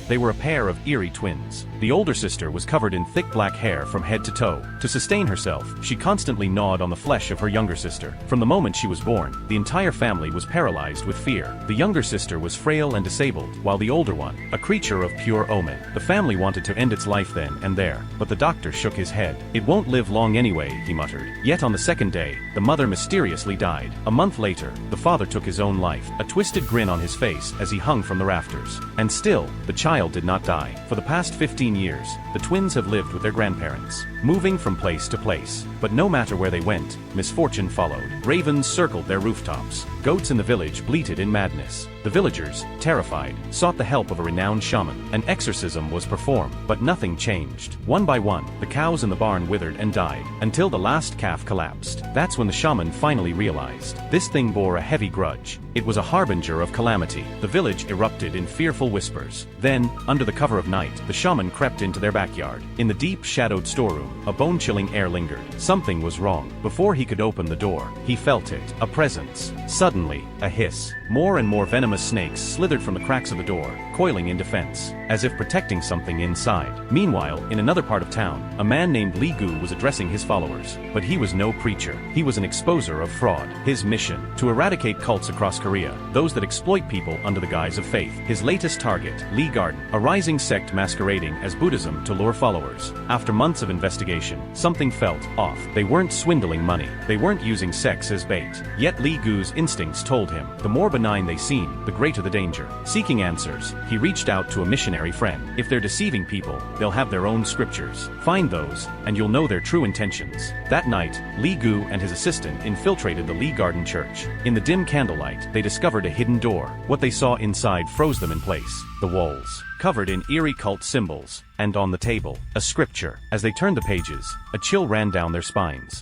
They were a pair of eerie twins. The older sister was covered in thick black hair from head to toe. To sustain herself, she constantly gnawed on the flesh of her younger sister. From the moment she was born, the entire family was paralyzed with fear. The younger sister was frail and disabled, while the older one, a creature of pure omen. The family wanted to end its life then and there, but the doctor shook his head. It won't live long anyway, he muttered. Yet on the second day, the mother mysteriously died. A month later, the father took his own life, a twisted grin on his face as he hung from the rafters. And still, the child did not die. For the past 15 years, the twins have lived with their grandparents, moving from place to place. But no matter where they went, misfortune followed. Ravens circled their rooftops. Goats in the village bleated in madness. The villagers, terrified, sought the help of a renowned shaman. An exorcism was performed, but nothing changed. One by one, the cows in the barn withered and died, until the last calf collapsed. That's when the shaman finally realized. This thing bore a heavy grudge. It was a harbinger of calamity. The village erupted in fearful whispers. Then, under the cover of night, the shaman crept into their backyard. In the deep, shadowed storeroom, a bone-chilling air lingered. Something was wrong. Before he could open the door, he felt it. A presence. Suddenly, a hiss. More and more venomous snakes slithered from the cracks of the door, coiling in defense, as if protecting something inside. Meanwhile, in another part of town, a man named Li Gu was addressing his followers. But he was no preacher. He was an exposer of fraud. His mission: to eradicate cults across Korea, those that exploit people under the guise of faith. His latest target, Lee Garden, a rising sect masquerading as Buddhism to lure followers. After months of investigation, something felt off. They weren't swindling money. They weren't using sex as bait. Yet Li Gu's instincts told him, the more benign they seem, the greater the danger. Seeking answers, he reached out to a missionary friend. If they're deceiving people, they'll have their own scriptures. Find those, and you'll know their true intentions. That night, Li Gu and his assistant infiltrated the Lee Garden church. In the dim candlelight, they discovered a hidden door. What they saw inside froze them in place. The walls, covered in eerie cult symbols, and on the table, a scripture. As they turned the pages, a chill ran down their spines.